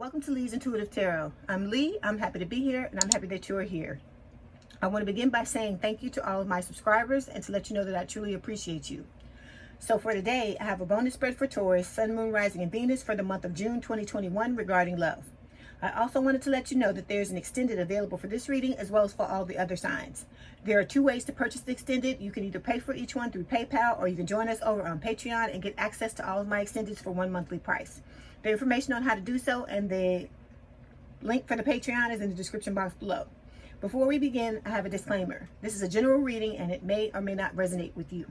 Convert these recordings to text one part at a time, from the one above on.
Welcome to Leigh's Intuitive Tarot. I'm Leigh. I'm happy to be here, and I'm happy that you're here. I want to begin by saying thank you to all of my subscribers and to let you know that I truly appreciate you. So for today, I have a bonus spread for Taurus, Sun, Moon, Rising, and Venus for the month of June 2021 regarding love. I also wanted to let you know that there's an extended available for this reading as well as for all the other signs. There are two ways to purchase the extended. You can either pay for each one through PayPal, or you can join us over on Patreon and get access to all of my extendeds for one monthly price. The information on how to do so and the link for the Patreon is in the description box below. Before we begin, I have a disclaimer. This is a general reading and it may or may not resonate with you.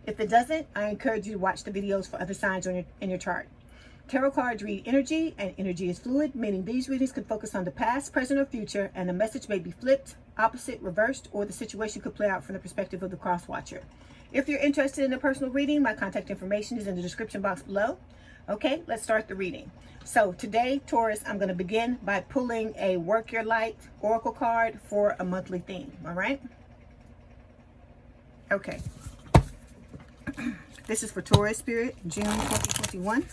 If it doesn't, I encourage you to watch the videos for other signs in your chart. Tarot cards read energy, and energy is fluid, meaning these readings could focus on the past, present, or future, and the message may be flipped, opposite, reversed, or the situation could play out from the perspective of the cross-watcher. If you're interested in a personal reading, my contact information is in the description box below. Okay, let's start the reading. So today, Taurus, I'm going to begin by pulling a Work Your Light Oracle card for a monthly theme, all right? Okay. This is for Taurus Spirit, June 2021.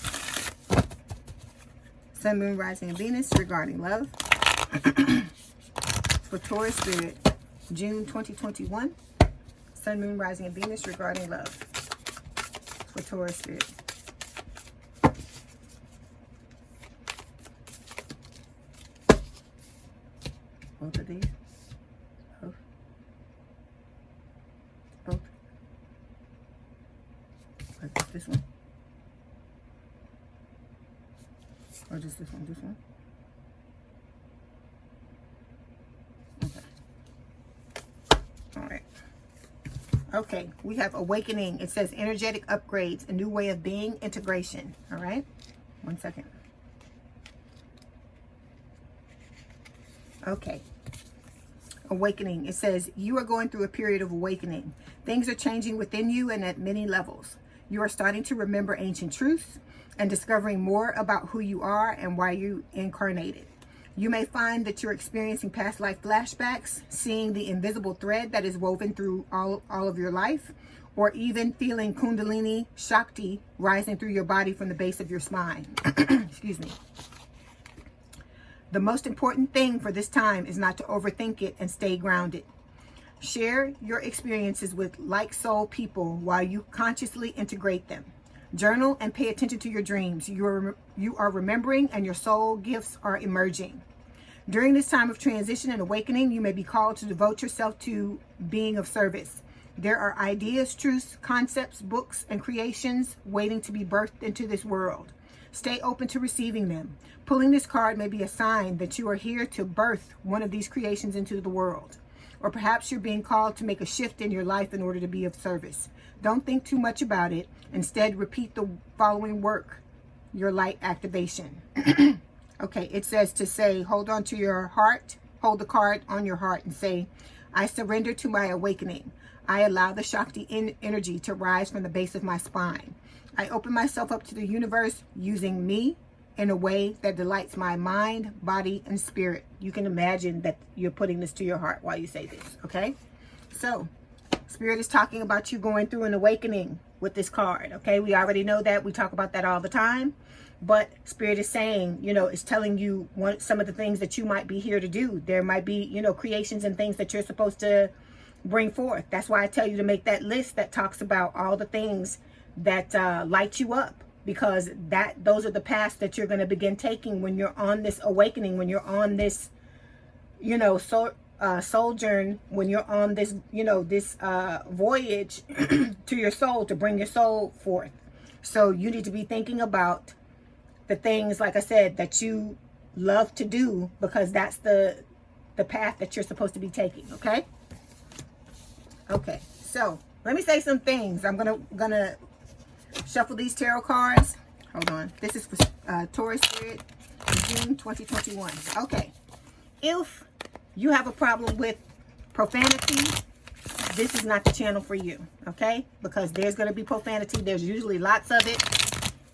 Sun, Moon, Rising, and Venus regarding love. For Taurus Spirit, June 2021. Sun, Moon, Rising, and Venus regarding love. For Taurus Spirit. Both of these. Both. Or just this one. Or just this one, Okay. All right. Okay, we have awakening. It says energetic upgrades, a new way of being, integration. All right. 1 second. Okay. Awakening. It says you are going through a period of awakening. Things are changing within you and at many levels. You are starting to remember ancient truths and discovering more about who you are and why you incarnated. You may find that you're experiencing past life flashbacks, seeing the invisible thread that is woven through all of your life, or even feeling Kundalini Shakti rising through your body from the base of your spine. Excuse me. The most important thing for this time is not to overthink it and stay grounded. Share your experiences with like-soul people while you consciously integrate them. Journal and pay attention to your dreams. You are remembering, and your soul gifts are emerging. During this time of transition and awakening, you may be called to devote yourself to being of service. There are ideas, truths, concepts, books, and creations waiting to be birthed into this world. Stay open to receiving them. Pulling this card may be a sign that you are here to birth one of these creations into the world. Or perhaps you're being called to make a shift in your life in order to be of service. Don't think too much about it. Instead, repeat the following work, your light activation. Okay, it says to say, hold on to your heart, hold the card on your heart and say, I surrender to my awakening. I allow the Shakti energy to rise from the base of my spine. I open myself up to the universe using me in a way that delights my mind, body, and spirit. You can imagine that you're putting this to your heart while you say this, okay? So, Spirit is talking about you going through an awakening with this card, okay? We already know that. We talk about that all the time. But Spirit is saying, you know, it's telling you some of the things that you might be here to do. There might be, you know, creations and things that you're supposed to bring forth. That's why I tell you to make that list that talks about all the things that light you up, because those are the paths that you're going to begin taking when you're on this awakening, when you're on this, you know, sojourn, when you're on this, you know, this voyage to your soul, to bring your soul forth. So you need to be thinking about the things, like I said, that you love to do, because that's the path that you're supposed to be taking. Okay. Okay. So let me say some things. I'm gonna shuffle these tarot cards. Hold on. This is for Taurus Spirit, June 2021. Okay. If you have a problem with profanity, this is not the channel for you, okay? Because there's going to be profanity. There's usually lots of it.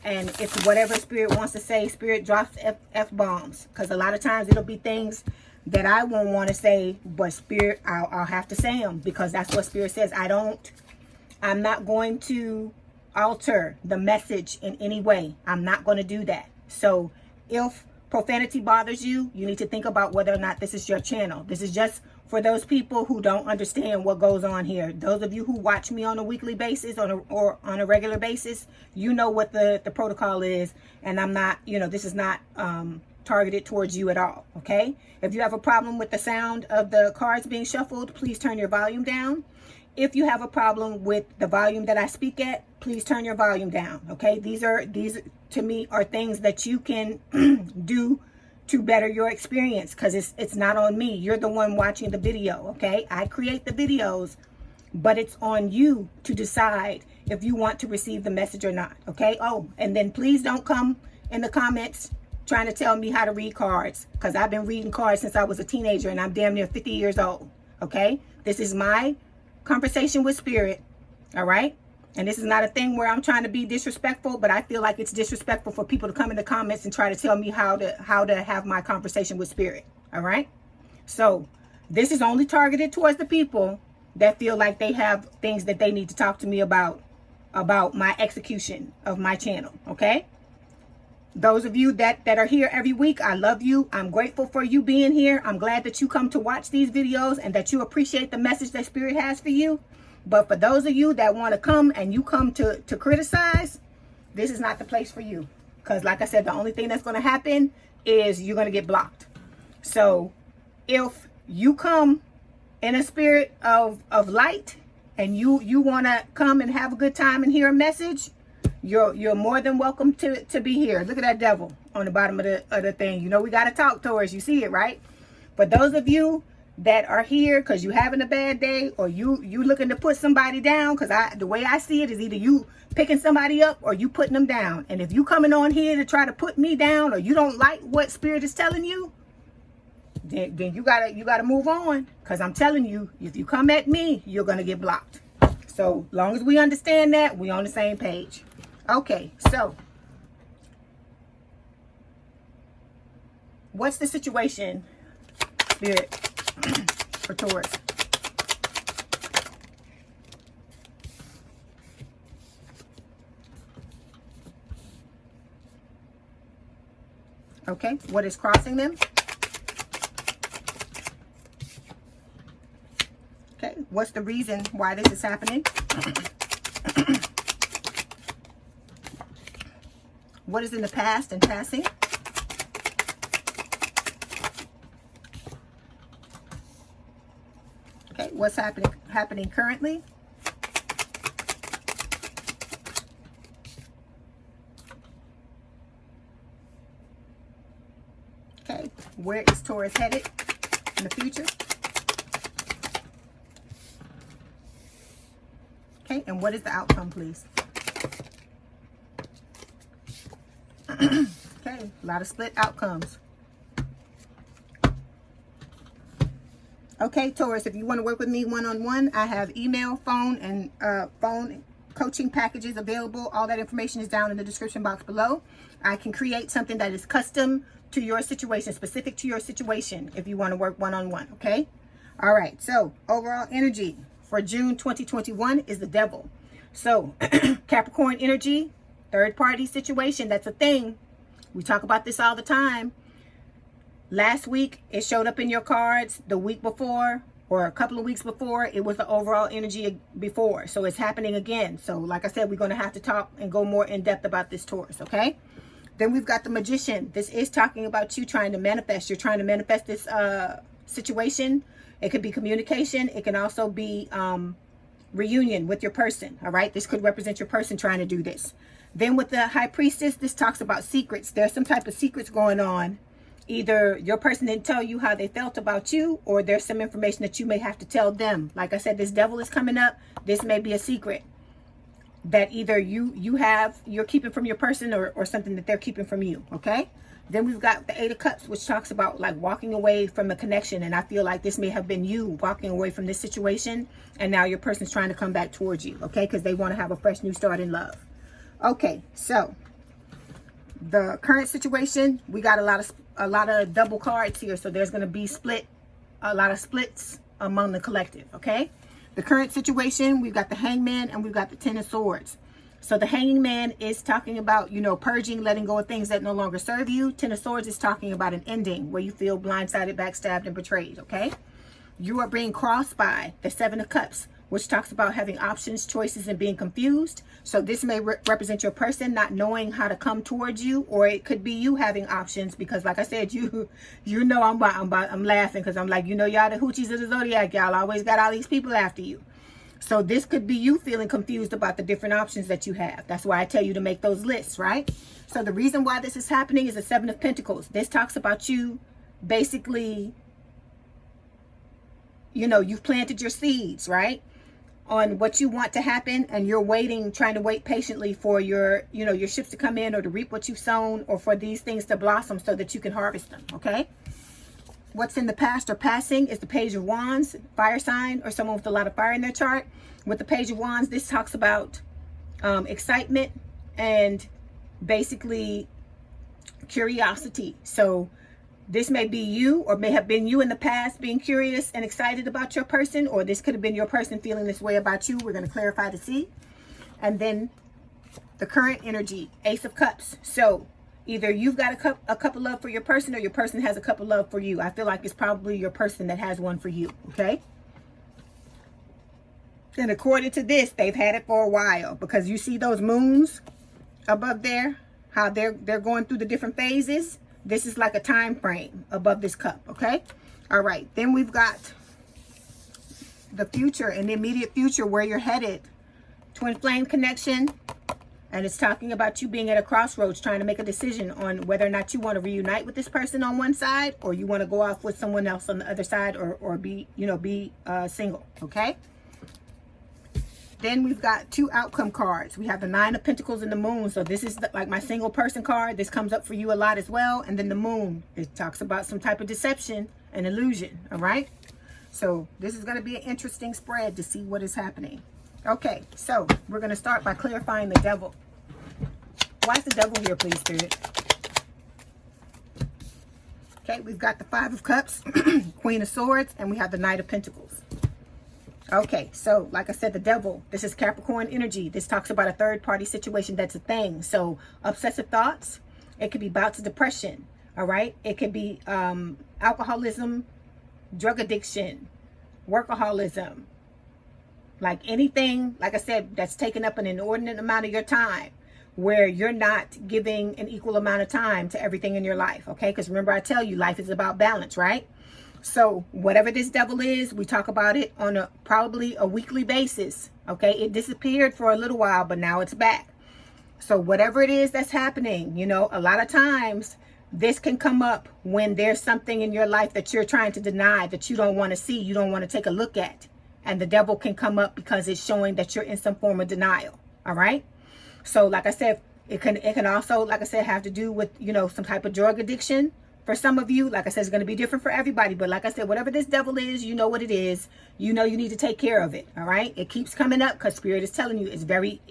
And it's whatever Spirit wants to say. Spirit drops F-bombs. Because a lot of times it'll be things that I won't want to say, but Spirit, I'll have to say them. Because that's what Spirit says. I'm not going to alter the message in any way. I'm not going to do that. So if profanity bothers you, you need to think about whether or not this is your channel. This is just for those people who don't understand what goes on here. Those of you who watch me on a weekly basis or on a regular basis, you know what the protocol is. And I'm not, you know, this is not targeted towards you at all, okay? If you have a problem with the sound of the cards being shuffled, please turn your volume down. If you have a problem with the volume that I speak at, please turn your volume down, okay? These to me are things that you can do to better your experience, because it's not on me. You're the one watching the video, okay? I create the videos, but it's on you to decide if you want to receive the message or not, okay? Oh, and then please don't come in the comments trying to tell me how to read cards, because I've been reading cards since I was a teenager and I'm damn near 50 years old, okay? This is my conversation with spirit, all right? And this is not a thing where I'm trying to be disrespectful, but I feel like it's disrespectful for people to come in the comments and try to tell me how to have my conversation with spirit, all right? So this is only targeted towards the people that feel like they have things that they need to talk to me about my execution of my channel, okay? Those of you that are here every week, I love you. I'm grateful for you being here. I'm glad that you come to watch these videos and that you appreciate the message that Spirit has for you. But for those of you that want to come and you come to criticize, this is not the place for you. Because like I said, the only thing that's going to happen is you're going to get blocked. So if you come in a spirit of light and you want to come and have a good time and hear a message, you're more than welcome to be here. Look at that devil on the bottom of the thing. You know, we got to talk, Taurus. You see it, right? For those of you that are here because you having a bad day, or you looking to put somebody down, because the way I see it is either you picking somebody up or you putting them down. And if you coming on here to try to put me down, or you don't like what Spirit is telling you, then you gotta move on. Because I'm telling you, if you come at me, you're gonna get blocked. So long as we understand that, we on the same page. Okay, so what's the situation, Spirit, for Taurus? Okay, what is crossing them? Okay, what's the reason why this is happening? What is in the past and passing? Okay, what's happening currently? Okay, where is Taurus headed in the future? Okay, and what is the outcome, please? Okay, a lot of split outcomes. Okay, Taurus, if you want to work with me one-on-one, I have email, phone, and phone coaching packages available. All that information is down in the description box below. I can create something that is custom to your situation, specific to your situation, if you want to work one-on-one, okay? All right, so overall energy for June 2021 is the devil. So Capricorn energy, third party situation, that's a thing. We talk about this all the time. Last week, it showed up in your cards. The week before, or a couple of weeks before, it was the overall energy before. So it's happening again. So like I said, we're going to have to talk and go more in depth about this, Taurus, okay? Then we've got the Magician. This is talking about you trying to manifest. You're trying to manifest this situation. It could be communication. It can also be reunion with your person, all right? This could represent your person trying to do this. Then with the High Priestess, this talks about secrets. There's some type of secrets going on. Either your person didn't tell you how they felt about you, or there's some information that you may have to tell them. Like I said, this devil is coming up. This may be a secret that either you're keeping from your person, or something that they're keeping from you, okay? Then we've got the Eight of Cups, which talks about like walking away from a connection. And I feel like this may have been you walking away from this situation, and now your person's trying to come back towards you, okay? Because they want to have a fresh new start in love. Okay, so the current situation, we got a lot of double cards here. So there's going to be a lot of splits among the collective, okay? The current situation, we've got the Hangman and we've got the Ten of Swords. So the Hanging Man is talking about, you know, purging, letting go of things that no longer serve you. Ten of Swords is talking about an ending where you feel blindsided, backstabbed, and betrayed, okay? You are being crossed by the Seven of Cups, which talks about having options, choices, and being confused. So this may represent your person not knowing how to come towards you, or it could be you having options because, like I said, you know, I'm laughing because I'm like, you know, y'all the hoochies of the zodiac, y'all always got all these people after you. So this could be you feeling confused about the different options that you have. That's why I tell you to make those lists, right? So the reason why this is happening is the Seven of Pentacles. This talks about you basically, you know, you've planted your seeds, right, on what you want to happen, and you're waiting, trying to wait patiently for your, you know, your ships to come in, or to reap what you've sown, or for these things to blossom so that you can harvest them, okay? What's in the past or passing is the Page of Wands, fire sign, or someone with a lot of fire in their chart. With the Page of Wands, this talks about excitement and basically curiosity. So this may be you, or may have been you in the past, being curious and excited about your person, or this could have been your person feeling this way about you. We're going to clarify to see. And then the current energy, Ace of Cups. So either you've got a cup of love for your person, or your person has a cup of love for you. I feel like it's probably your person that has one for you, okay? And according to this, they've had it for a while, because you see those moons above there, how they're going through the different phases. This is like a time frame above this cup, okay? All right, then we've got the future, and the immediate future, where you're headed. Twin flame connection. And it's talking about you being at a crossroads, trying to make a decision on whether or not you want to reunite with this person on one side, or you want to go off with someone else on the other side, or be, you know, be single, okay? Then we've got two outcome cards. We have the Nine of Pentacles and the Moon. So this is like my single person card. This comes up for you a lot as well. And then the Moon, it talks about some type of deception and illusion, all right? So this is going to be an interesting spread to see what is happening. Okay, so we're going to start by clarifying the Devil. Why is the Devil here, please, Spirit? Okay, we've got the Five of Cups, Queen of Swords, and we have the Knight of Pentacles. Okay, so like I said, the Devil, this is Capricorn energy. This talks about a third-party situation that's a thing. So obsessive thoughts, it could be bouts of depression, all right? It could be alcoholism, drug addiction, workaholism, like anything, like I said, that's taken up an inordinate amount of your time, where you're not giving an equal amount of time to everything in your life, okay? Because remember, I tell you, life is about balance, right? So whatever this Devil is, we talk about it on probably a weekly basis, okay? It disappeared for a little while, but now it's back. So whatever it is that's happening, you know, a lot of times this can come up when there's something in your life that you're trying to deny, that you don't want to see, you don't want to take a look at. And the Devil can come up because it's showing that you're in some form of denial, all right? So like I said, it can also, like I said, have to do with, you know, some type of drug addiction. For some of you, like I said, it's going to be different for everybody. But like I said, whatever this Devil is, you know what it is. You know you need to take care of it, all right? It keeps coming up because Spirit is telling you it's very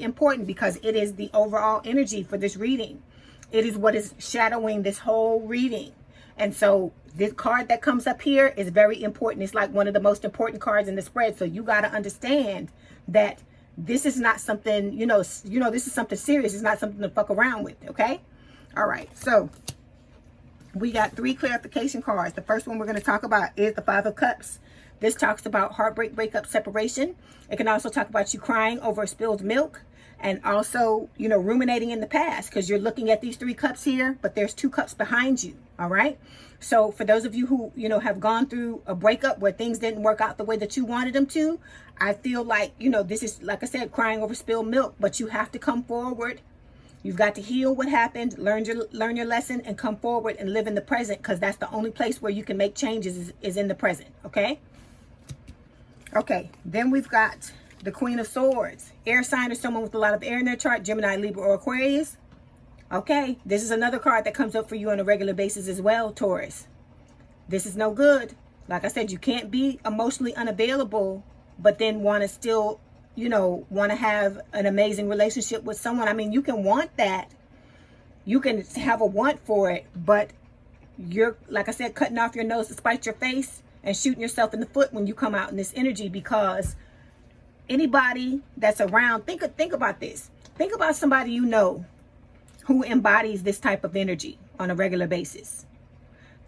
important, because it is the overall energy for this reading. It is what is shadowing this whole reading. And so this card that comes up here is very important. It's like one of the most important cards in the spread. So you got to understand that this is not something, you know, this is something serious. It's not something to fuck around with, okay? All right, so we got three clarification cards. The first one we're going to talk about is the Five of Cups. This talks about heartbreak, breakup, separation. It can also talk about you crying over spilled milk, and also, you know, ruminating in the past, because you're looking at these three cups here, but there's two cups behind you, all right? So for those of you who, you know, have gone through a breakup where things didn't work out the way that you wanted them to, I feel like, you know, this is, like I said, crying over spilled milk, but you have to come forward. You've got to heal what happened, learn your lesson, and come forward and live in the present, because that's the only place where you can make changes is in the present, okay? Okay, then we've got the Queen of Swords. Air sign or someone with a lot of air in their chart, Gemini, Libra, or Aquarius. Okay, this is another card that comes up for you on a regular basis as well, Taurus. This is no good. Like I said, you can't be emotionally unavailable, but then want to still, you know, want to have an amazing relationship with someone. I mean, you can want that. You can have a want for it, but you're, like I said, cutting off your nose to spite your face and shooting yourself in the foot when you come out in this energy, because anybody that's around, think about this. Think about somebody you know who embodies this type of energy on a regular basis.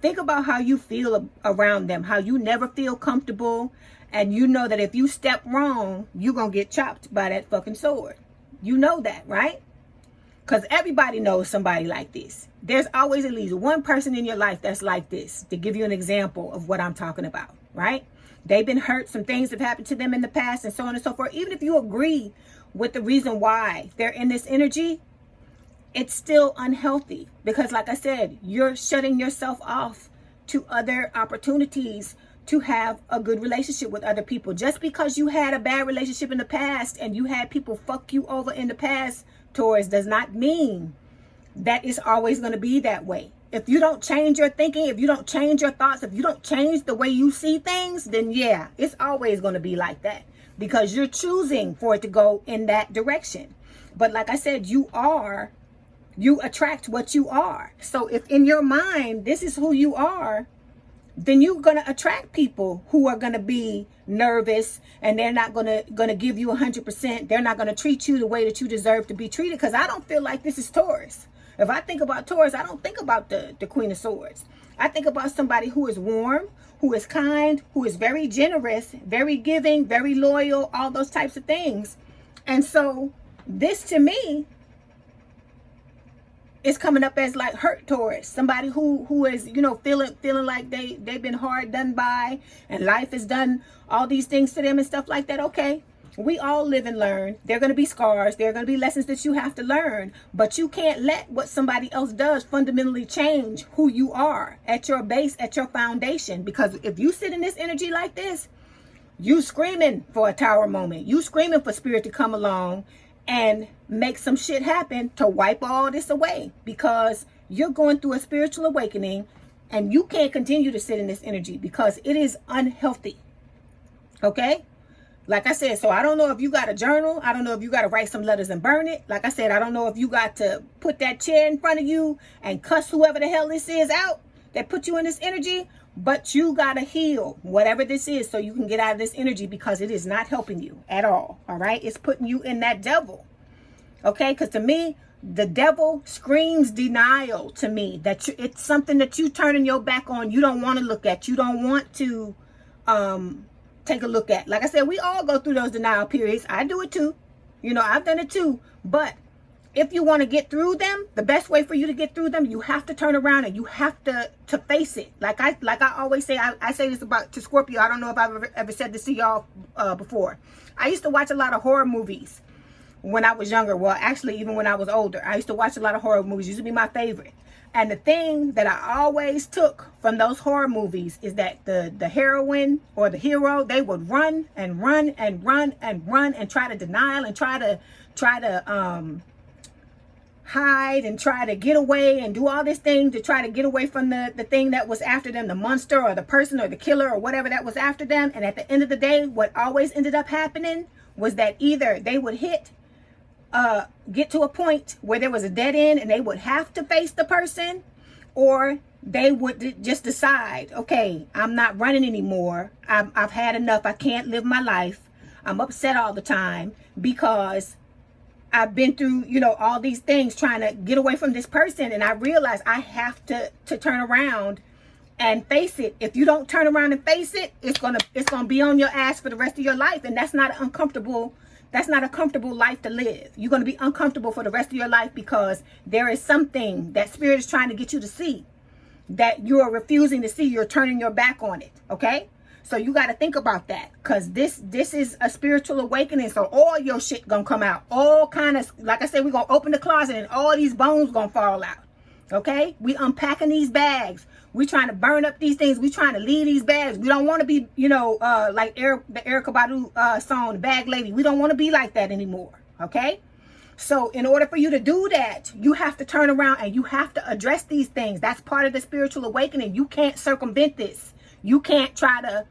Think about how you feel around them, how you never feel comfortable, and you know that if you step wrong, you're going to get chopped by that fucking sword. You know that, right? Because everybody knows somebody like this. There's always at least one person in your life that's like this, to give you an example of what I'm talking about, right? They've been hurt, some things have happened to them in the past, and so on and so forth. Even if you agree with the reason why they're in this energy, it's still unhealthy. Because like I said, you're shutting yourself off to other opportunities to have a good relationship with other people. Just because you had a bad relationship in the past and you had people fuck you over in the past, Taurus, does not mean that it's always going to be that way. If you don't change your thinking, if you don't change your thoughts, if you don't change the way you see things, then yeah, it's always going to be like that, because you're choosing for it to go in that direction. But like I said, you attract what you are. So if in your mind, this is who you are, then you're going to attract people who are going to be nervous, and they're not going to give you 100%. They're not going to treat you the way that you deserve to be treated, because I don't feel like this is Taurus. If I think about Taurus, I don't think about the Queen of Swords. I think about somebody who is warm, who is kind, who is very generous, very giving, very loyal, all those types of things. And so this to me is coming up as like hurt Taurus, somebody who is, you know, feeling like they've been hard done by, and life has done all these things to them and stuff like that. Okay, we all live and learn. There are going to be scars. There are going to be lessons that you have to learn, but you can't let what somebody else does fundamentally change who you are at your base, at your foundation. Because if you sit in this energy like this, you screaming for a tower moment. You screaming for spirit to come along and make some shit happen to wipe all this away, because you're going through a spiritual awakening and you can't continue to sit in this energy because it is unhealthy. Okay? Like I said, so I don't know if you got a journal. I don't know if you got to write some letters and burn it. Like I said, I don't know if you got to put that chair in front of you and cuss whoever the hell this is out that put you in this energy. But you got to heal whatever this is so you can get out of this energy, because it is not helping you at all. All right. It's putting you in that devil. Okay. Because to me, the devil screams denial to me, that it's something that you turning your back on. You don't want to look at. You don't want to take a look at. Like I said, we all go through those denial periods. I do it too. You know, I've done it too. But if you want to get through them, the best way for you to get through them, you have to turn around and you have to face it. Like I always say, I say this to Scorpio. I don't know if I've ever said this to y'all before. I used to watch a lot of horror movies when I was younger. Well, actually, even when I was older, I used to watch a lot of horror movies. It used to be my favorite. And the thing that I always took from those horror movies is that the heroine or the hero, they would run and run and run and run and try to deny and try to hide and try to get away and do all this thing to try to get away from the thing that was after them, the monster or the person or the killer or whatever that was after them. And at the end of the day, what always ended up happening was that either they would get to a point where there was a dead end and they would have to face the person, or they would just decide, okay, I'm not running anymore. I've had enough. I can't live my life. I'm upset all the time because I've been through, you know, all these things trying to get away from this person. And I realized I have to turn around and face it. If you don't turn around and face it, it's gonna be on your ass for the rest of your life. And that's not a comfortable life to live. You're going to be uncomfortable for the rest of your life because there is something that spirit is trying to get you to see that you're refusing to see. You're turning your back on it. Okay? So you got to think about that, because this is a spiritual awakening. So all your shit going to come out. All kind of, like I said, we're going to open the closet and all these bones going to fall out. Okay? We unpacking these bags. We trying to burn up these things. We trying to leave these bags. We don't want to be, you know, like the Erykah Badu song, The Bag Lady. We don't want to be like that anymore. Okay? So in order for you to do that, you have to turn around and you have to address these things. That's part of the spiritual awakening. You can't circumvent this. You can't try to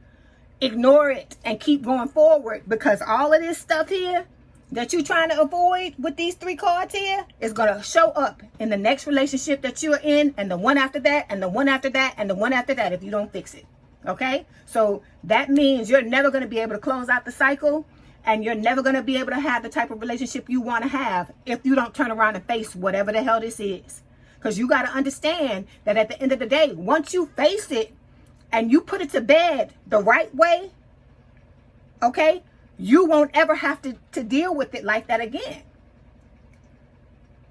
ignore it and keep going forward, because all of this stuff here that you're trying to avoid with these 3 cards here is going to show up in the next relationship that you're in, and the one after that, and the one after that, and the one after that, if you don't fix it. Okay? So that means you're never going to be able to close out the cycle, And you're never going to be able to have the type of relationship you want to have if you don't turn around and face whatever the hell this is. Because you got to understand that at the end of the day, once you face it and you put it to bed the right way, okay, you won't ever have to deal with it like that again.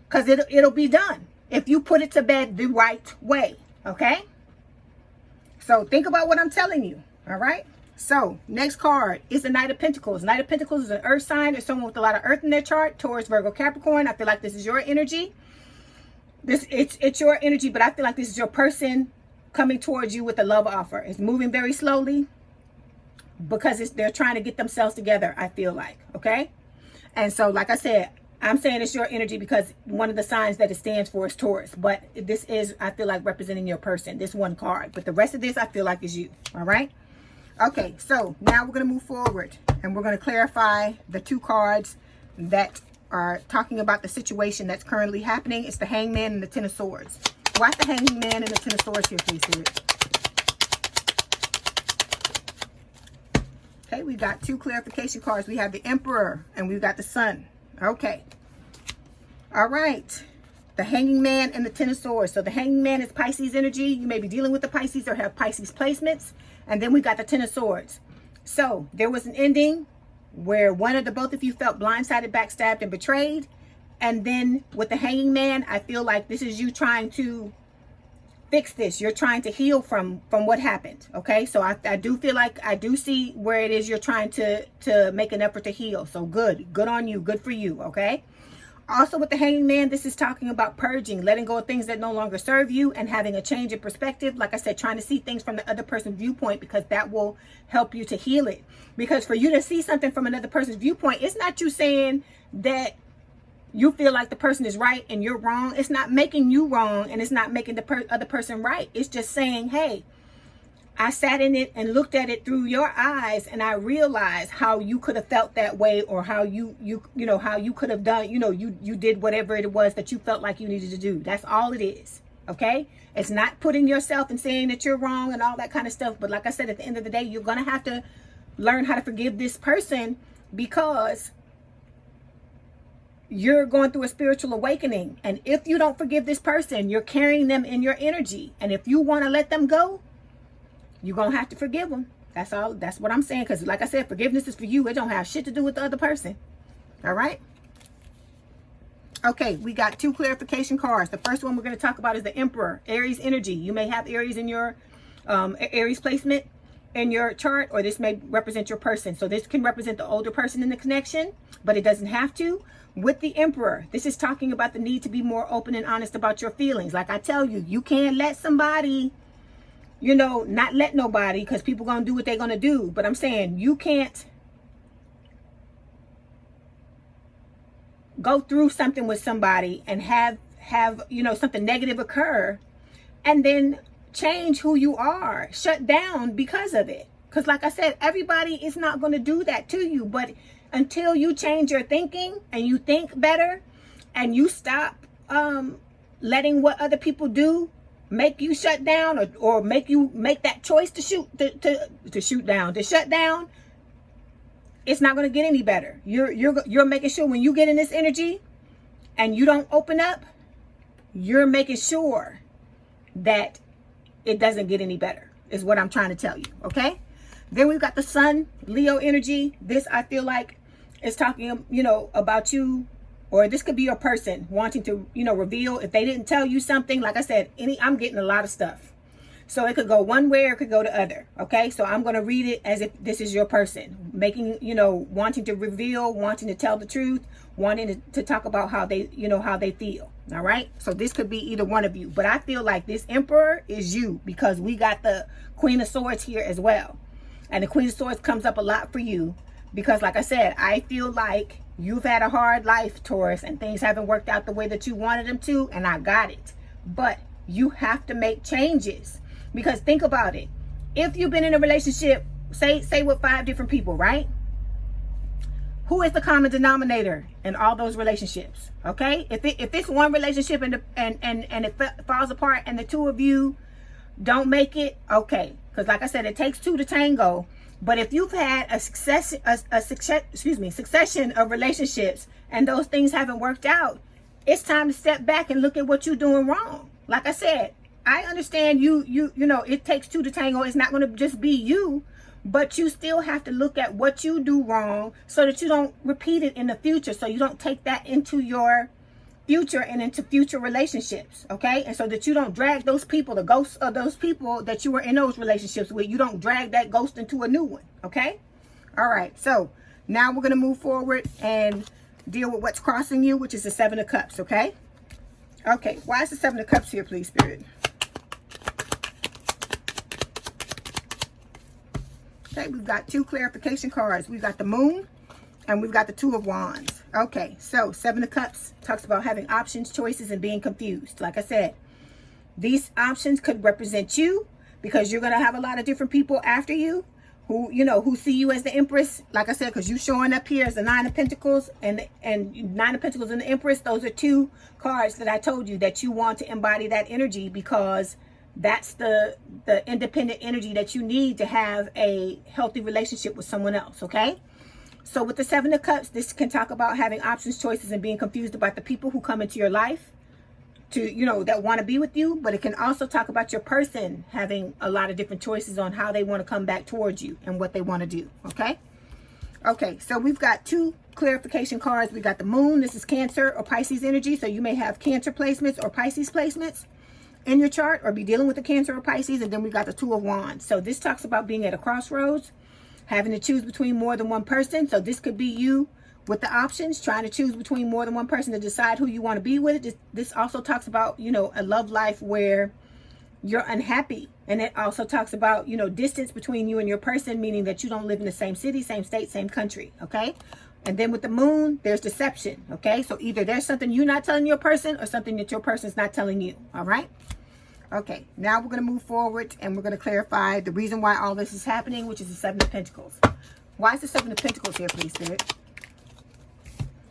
Because it'll be done if you put it to bed the right way, okay? So think about what I'm telling you, all right? So next card is the Knight of Pentacles. Knight of Pentacles is an earth sign. It's someone with a lot of earth in their chart. Taurus, Virgo, Capricorn. I feel like this is your energy. It's your energy, but I feel like this is your person coming towards you with a love offer. It's moving very slowly because they're trying to get themselves together, I feel like, okay? And so, like I said, I'm saying it's your energy because one of the signs that it stands for is Taurus. But this is, I feel like, representing your person, this one card. But the rest of this, I feel like, is you, all right? Okay, so now we're going to move forward and we're going to clarify the two cards that are talking about the situation that's currently happening. It's the Hangman and the Ten of Swords. Why's the Hangman and the Ten of Swords here, please, Spirit? Okay, we got two clarification cards. We have the Emperor and we've got the Sun. Okay. All right. The Hanging Man and the Ten of Swords. So the Hanging Man is Pisces energy. You may be dealing with the Pisces or have Pisces placements. And then we got the Ten of Swords. So there was an ending where one of the both of you felt blindsided, backstabbed, and betrayed. And then with the Hanging Man, I feel like this is you trying to fix this. You're trying to heal from what happened. Okay, so I do feel like I do see where it is you're trying to make an effort to heal. So good on you, good for you. Okay. Also with the Hanging Man, this is talking about purging, letting go of things that no longer serve you and having a change in perspective. Like I said, trying to see things from the other person's viewpoint because that will help you to heal it. Because for you to see something from another person's viewpoint, it's not you saying that you feel like the person is right and you're wrong. It's not making you wrong and it's not making the other person right. It's just saying, hey, I sat in it and looked at it through your eyes and I realized how you could have felt that way or how you know, how you could have done, you did whatever it was that you felt like you needed to do. That's all it is. Okay. It's not putting yourself and saying that you're wrong and all that kind of stuff. But like I said, at the end of the day, you're going to have to learn how to forgive this person because you're going through a spiritual awakening. And if you don't forgive this person, you're carrying them in your energy. And if you want to let them go, you're going to have to forgive them. That's all. That's what I'm saying. Because like I said, forgiveness is for you. It don't have shit to do with the other person. All right. Okay. We got two clarification cards. The first one we're going to talk about is the Emperor, Aries energy. You may have Aries in your Aries placement in your chart, or this may represent your person. So this can represent the older person in the connection, but it doesn't have to. With the Emperor, this is talking about the need to be more open and honest about your feelings. Like I tell you, you can't let somebody, not let nobody, because people going to do what they're going to do. But I'm saying you can't go through something with somebody and have something negative occur and then change who you are, shut down because of it. Because like I said, everybody is not going to do that to you. But until you change your thinking and you think better and you stop letting what other people do make you shut down or make you make that choice to shut down, it's not going to get any better. You're making sure when you get in this energy and you don't open up, you're making sure that it doesn't get any better, is what I'm trying to tell you. Okay. Then we've got the Sun, Leo energy. This, I feel like, is talking, about you. Or this could be your person wanting to, reveal. If they didn't tell you something, like I said, I'm getting a lot of stuff. So it could go one way or it could go the other. Okay. So I'm going to read it as if this is your person making, wanting to reveal, wanting to tell the truth, wanting to talk about how they, how they feel. All right. So this could be either one of you, but I feel like this Emperor is you because we got the Queen of Swords here as well. And the Queen of Swords comes up a lot for you because like I said, I feel like you've had a hard life, Taurus, and things haven't worked out the way that you wanted them to, and I got it. But you have to make changes because think about it. If you've been in a relationship, say with 5 different people, right? Who is the common denominator in all those relationships? Okay, if it's one relationship and it falls apart and the two of you don't make it, okay, because like I said, it takes 2 to tango. But if you've had a succession of relationships and those things haven't worked out, it's time to step back and look at what you're doing wrong. Like I said, I understand you know, it takes two to tango. It's not going to just be you, but you still have to look at what you do wrong so that you don't repeat it in the future. So you don't take that into your future and into future relationships, okay? And so that you don't drag those people, the ghosts of those people that you were in those relationships with, you don't drag that ghost into a new one, okay? All right, so now we're going to move forward and deal with what's crossing you, which is the Seven of Cups, okay? Okay, why is the Seven of Cups here, please, Spirit? Okay, we've got two clarification cards. We've got the Moon and we've got the Two of Wands. Okay, so Seven of Cups talks about having options, choices, and being confused. Like I said, these options could represent you because you're going to have a lot of different people after you who, you know, who see you as the Empress. Like I said, because you showing up here as the Nine of Pentacles and Nine of Pentacles and the Empress. Those are two cards that I told you that you want to embody that energy, because that's the independent energy that you need to have a healthy relationship with someone else, okay? So with the Seven of Cups, this can talk about having options, choices, and being confused about the people who come into your life to, you know, that want to be with you. But it can also talk about your person having a lot of different choices on how they want to come back towards you and what they want to do, okay? Okay, so we've got two clarification cards. We got the Moon. This is Cancer or Pisces energy. So you may have Cancer placements or Pisces placements in your chart, or be dealing with the Cancer or Pisces. And then we got the Two of Wands. So this talks about being at a crossroads, having to choose between more than one person. So this could be you with the options, trying to choose between more than one person to decide who you want to be with. This also talks about, you know, a love life where you're unhappy. And it also talks about, you know, distance between you and your person, meaning that you don't live in the same city, same state, same country, okay? And then with the Moon, there's deception, okay? So either there's something you're not telling your person or something that your person's not telling you, all right? Okay, now we're going to move forward and we're going to clarify the reason why all this is happening, which is the Seven of Pentacles. Why is the Seven of Pentacles here, please, Spirit?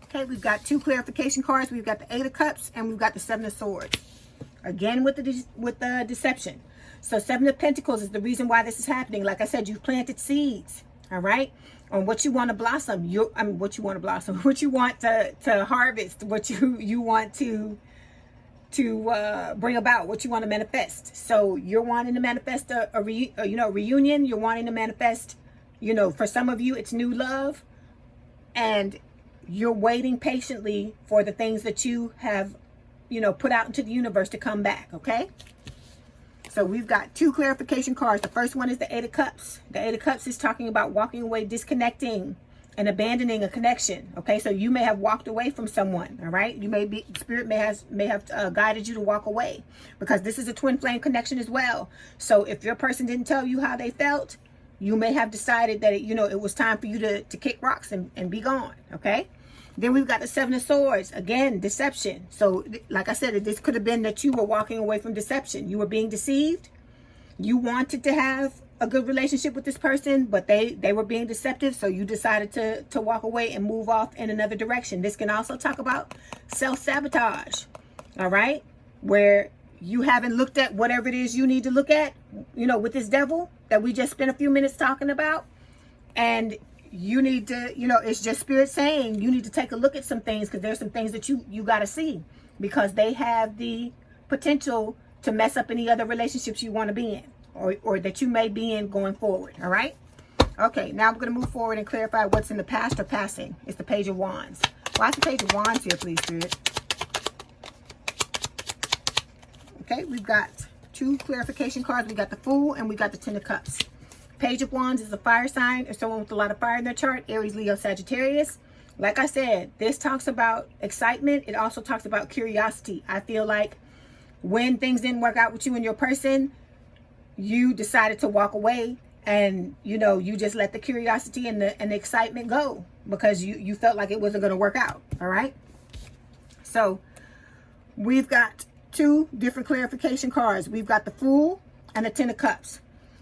Okay, we've got two clarification cards. We've got the Eight of Cups and we've got the Seven of Swords. Again, with the deception. So Seven of Pentacles is the reason why this is happening. Like I said, you've planted seeds, all right, on what you want to blossom. What you want to blossom, what you want to harvest, what you want to bring about, what you want to manifest. So you're wanting to manifest a reunion. You're wanting to manifest, you know, for some of you, it's new love, and you're waiting patiently for the things that you have, you know, put out into the universe to come back, okay? So we've got two clarification cards. The first one is the Eight of Cups. The Eight of Cups is talking about walking away, disconnecting, and abandoning a connection, okay? So you may have walked away from someone, all right? You may be, Spirit may have guided you to walk away, because this is a twin flame connection as well. So if your person didn't tell you how they felt, you may have decided that, you know, it was time for you to kick rocks and be gone, okay? Then we've got the Seven of Swords. Again, deception. So like I said, this could have been that you were walking away from deception. You were being deceived. You wanted to have a good relationship with this person, but they were being deceptive. So you decided to walk away and move off in another direction. This can also talk about self-sabotage. All right. Where you haven't looked at whatever it is you need to look at, you know, with this devil that we just spent a few minutes talking about. And you need to, you know, it's just Spirit saying you need to take a look at some things, because there's some things that you got to see, because they have the potential to mess up any other relationships you want to be in, or that you may be in going forward. All right. Okay. Now we're going to move forward and clarify what's in the past or passing. It's the Page of Wands. Why is the Page of Wands here, please, Spirit? Okay. We've got two clarification cards. We got the Fool and we got the Ten of Cups. Page of Wands is a fire sign, or someone with a lot of fire in their chart. Aries, Leo, Sagittarius. Like I said, this talks about excitement. It also talks about curiosity. I feel like when things didn't work out with you and your person, you decided to walk away, and, you know, you just let the curiosity and the excitement go, because you felt like it wasn't going to work out. All right. So we've got two different clarification cards. We've got the Fool and the Ten of Cups.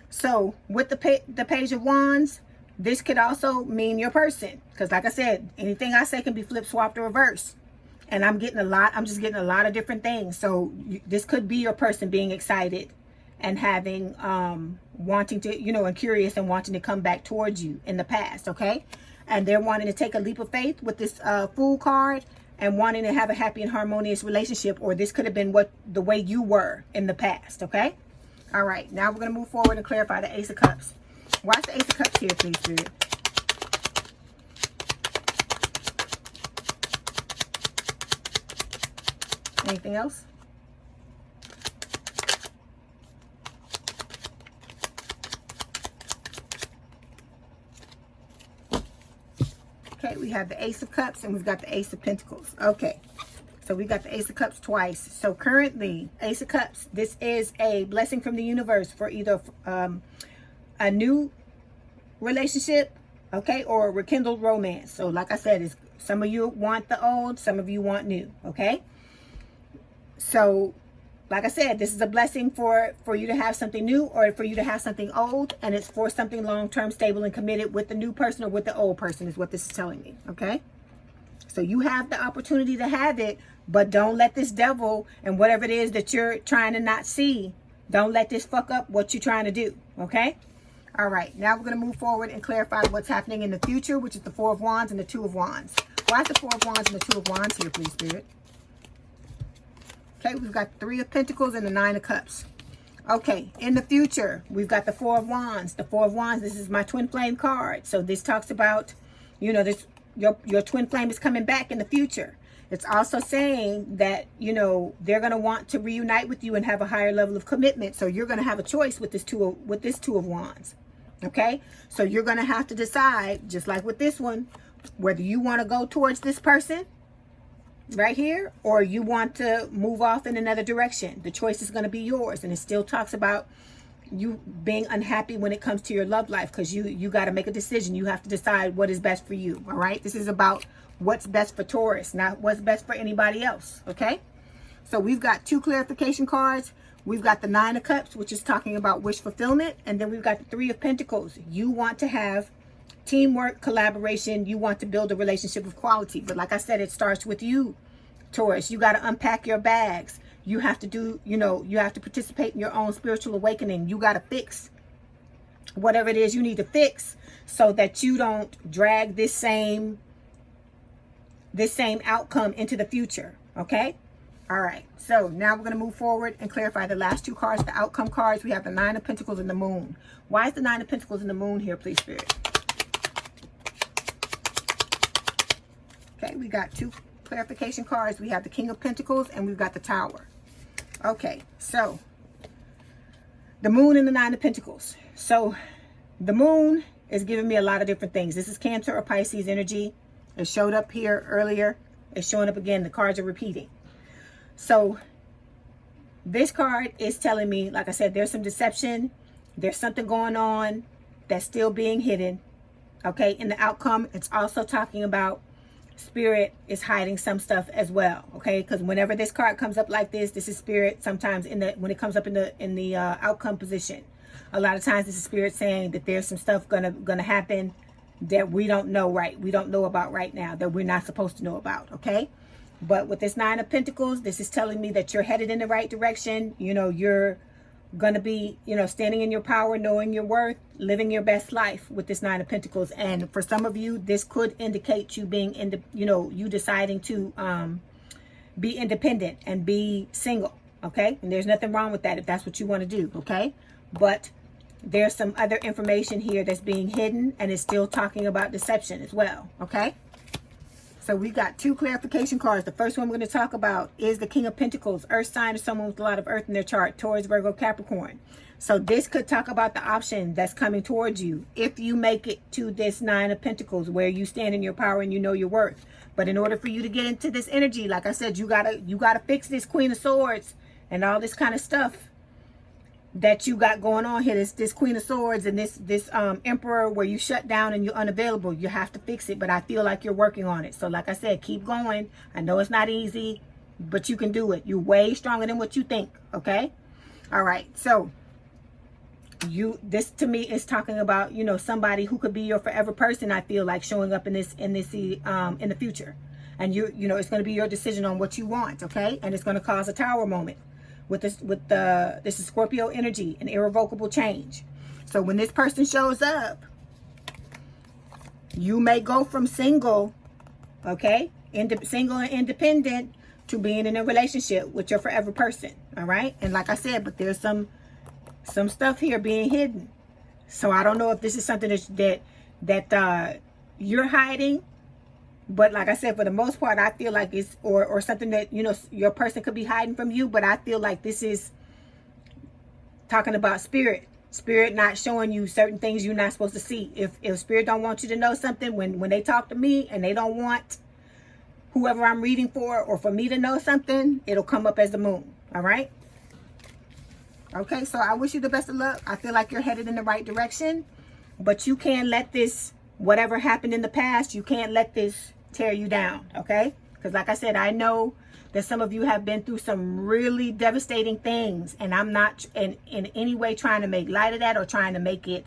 So with the Page of Wands, this could also mean your person, because like I said, anything I say can be flipped, swapped, or reversed. And I'm just getting a lot of different things. So this could be your person being excited and having wanting to, you know, and curious and wanting to come back towards you in the past, okay? And they're wanting to take a leap of faith with this Fool card and wanting to have a happy and harmonious relationship, or this could have been the way you were in the past, okay? All right, now we're going to move forward and clarify the Ace of Cups. Why is the Ace of Cups here, please, Spirit? Anything else? Okay, we have the Ace of Cups and we've got the Ace of Pentacles. Okay, so we got the Ace of Cups twice. So currently, Ace of Cups, this is a blessing from the universe for either a new relationship, okay, or a rekindled romance. So like I said, some of you want the old, some of you want new, okay? So like I said, this is a blessing for you to have something new or for you to have something old, and it's for something long-term, stable, and committed with the new person or with the old person is what this is telling me, okay? So you have the opportunity to have it, but don't let this devil and whatever it is that you're trying to not see, don't let this fuck up what you're trying to do, okay? All right, now we're going to move forward and clarify what's happening in the future, which is the Four of Wands and the Two of Wands. Why is the Four of Wands and the Two of Wands here, please, Spirit? Okay, we've got Three of Pentacles and the Nine of Cups. Okay, in the future, we've got the Four of Wands. The Four of Wands, this is my twin flame card. So this talks about, you know, this your twin flame is coming back in the future. It's also saying that, you know, they're going to want to reunite with you and have a higher level of commitment. So you're going to have a choice with this Two of Wands. Okay, so you're going to have to decide, just like with this one, whether you want to go towards this person right here, or you want to move off in another direction. The choice is going to be yours. And it still talks about you being unhappy when it comes to your love life, because you got to make a decision. You have to decide what is best for you. All right, this is about what's best for Taurus, not what's best for anybody else. Okay, so we've got two clarification cards. We've got the Nine of Cups, which is talking about wish fulfillment, and then we've got the Three of Pentacles. You want to have teamwork, collaboration. You want to build a relationship of quality. But like I said, it starts with you, Taurus. You got to unpack your bags. You have to do, you know, you have to participate in your own spiritual awakening. You got to fix whatever it is you need to fix so that you don't drag this same outcome into the future. Okay? All right. So now we're going to move forward and clarify the last two cards, the outcome cards. We have the Nine of Pentacles and the Moon. Why is the Nine of Pentacles and the Moon here, please, Spirit? Okay, we got two clarification cards. We have the King of Pentacles and we've got the Tower. Okay, so the Moon and the Nine of Pentacles. So the Moon is giving me a lot of different things. This is Cancer or Pisces energy. It showed up here earlier. It's showing up again. The cards are repeating. So this card is telling me, like I said, there's some deception. There's something going on that's still being hidden. Okay, in the outcome, it's also talking about Spirit is hiding some stuff as well. Okay, because whenever this card comes up like this is Spirit. Sometimes when it comes up in the outcome position, a lot of times this is Spirit saying that there's some stuff gonna happen that we don't know about right now, that we're not supposed to know about. Okay, but with this Nine of Pentacles, this is telling me that you're headed in the right direction. You know, you're gonna be, you know, standing in your power, knowing your worth, living your best life with this Nine of Pentacles. And for some of you, this could indicate you being you deciding to be independent and be single. Okay, and there's nothing wrong with that if that's what you want to do. Okay, but there's some other information here that's being hidden, and it's still talking about deception as well. Okay, so we got two clarification cards. The first one we're going to talk about is the King of Pentacles, earth sign, or someone with a lot of earth in their chart, Taurus, Virgo, Capricorn. So this could talk about the option that's coming towards you if you make it to this Nine of Pentacles, where you stand in your power and you know your worth. But in order for you to get into this energy, like I said, you gotta fix this Queen of Swords and all this kind of stuff that you got going on here. This Queen of Swords and this Emperor, where you shut down and you're unavailable. You have to fix it, but I feel like you're working on it. So like I said, keep going. I know it's not easy, but you can do it. You're way stronger than what you think. Okay, all right. So this to me is talking about, you know, somebody who could be your forever person. I feel like showing up in the future, and you know it's going to be your decision on what you want. Okay, and it's going to cause a Tower moment this is Scorpio energy, an irrevocable change. So when this person shows up, you may go from single, okay, single and independent, to being in a relationship with your forever person. All right. And like I said, but there's some stuff here being hidden. So I don't know if this is something that you're hiding. But like I said, for the most part, I feel like it's or something that, you know, your person could be hiding from you. But I feel like this is talking about spirit. Spirit not showing you certain things you're not supposed to see. If spirit don't want you to know something, when they talk to me and they don't want whoever I'm reading for or for me to know something, it'll come up as the moon. All right. Okay. So I wish you the best of luck. I feel like you're headed in the right direction, but you can't let this, whatever happened in the past, you can't let this tear you down. Okay. Because like I said, I know that some of you have been through some really devastating things, and I'm not in any way trying to make light of that or trying to make it,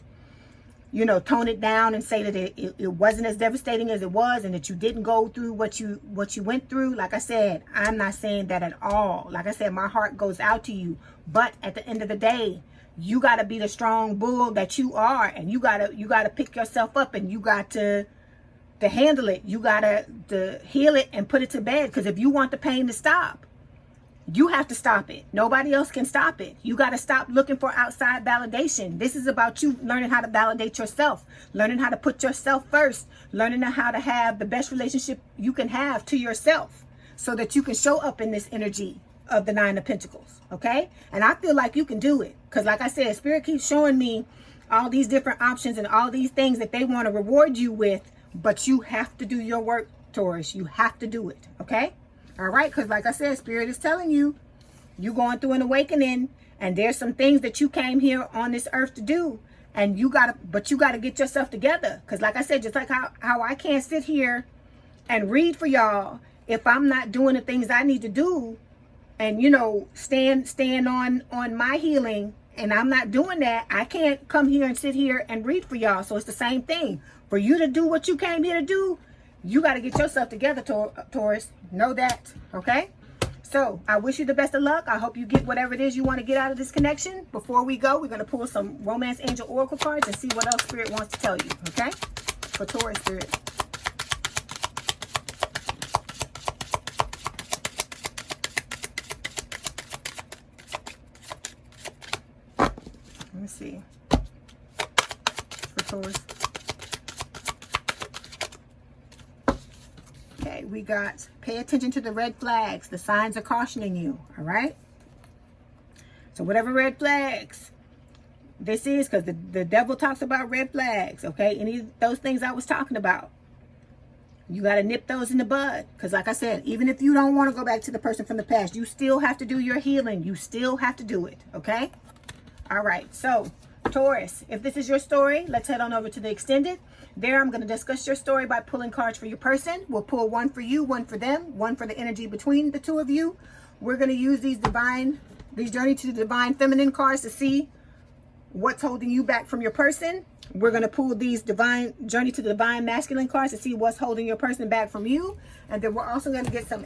you know, tone it down and say that it wasn't as devastating as it was, and that you didn't go through what you went through. Like I said, I'm not saying that at all. Like I said, my heart goes out to you. But at the end of the day, you got to be the strong bull that you are, and you got to pick yourself up, and you got to handle it. You got to heal it and put it to bed. Because if you want the pain to stop, you have to stop it. Nobody else can stop it. You got to stop looking for outside validation. This is about you learning how to validate yourself, learning how to put yourself first, learning how to have the best relationship you can have to yourself so that you can show up in this energy of the Nine of Pentacles. Okay. And I feel like you can do it. Because like I said, Spirit keeps showing me all these different options and all these things that they want to reward you with. But you have to do your work, Taurus. You have to do it. Okay. All right, because like I said, Spirit is telling you, you're going through an awakening, and there's some things that you came here on this earth to do, and you gotta get yourself together. Because like I said, just like how I can't sit here and read for y'all if I'm not doing the things I need to do, and you know, stand on my healing, and I'm not doing that, I can't come here and sit here and read for y'all. So it's the same thing. For you to do what you came here to do, you got to get yourself together, Taurus. Know that, okay? So I wish you the best of luck. I hope you get whatever it is you want to get out of this connection. Before we go, we're going to pull some Romance Angel Oracle cards and see what else Spirit wants to tell you, okay? For Taurus, Spirit. Let me see. For Taurus. Okay, we got pay attention to the red flags. The signs are cautioning you, all right? So whatever red flags this is, because the devil talks about red flags, okay? Any of those things I was talking about, you got to nip those in the bud. Because like I said, even if you don't want to go back to the person from the past, you still have to do your healing. You still have to do it, okay? All right, so Taurus, if this is your story, let's head on over to the extended. There, I'm going to discuss your story by pulling cards for your person. We'll pull one for you, one for them, one for the energy between the two of you. We're going to use these Journey to the Divine Feminine cards to see what's holding you back from your person. We're going to pull these Journey to the Divine Masculine cards to see what's holding your person back from you. And then we're also going to get some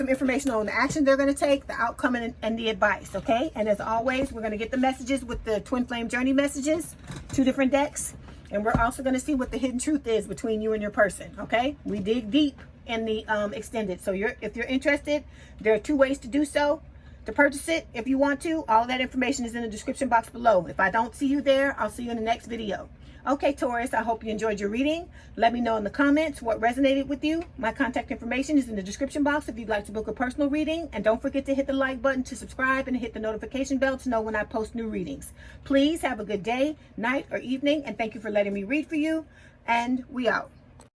information on the action they're going to take, the outcome, and the advice, okay? And as always, we're going to get the messages with the Twin Flame Journey messages, 2 different decks. And we're also going to see what the hidden truth is between you and your person, okay? We dig deep in the extended. So if you're interested, there are 2 ways to do so. To purchase it, if you want to, all that information is in the description box below. If I don't see you there, I'll see you in the next video. Okay, Taurus, I hope you enjoyed your reading. Let me know in the comments what resonated with you. My contact information is in the description box if you'd like to book a personal reading. And don't forget to hit the like button to subscribe and hit the notification bell to know when I post new readings. Please have a good day, night, or evening. And thank you for letting me read for you. And we out.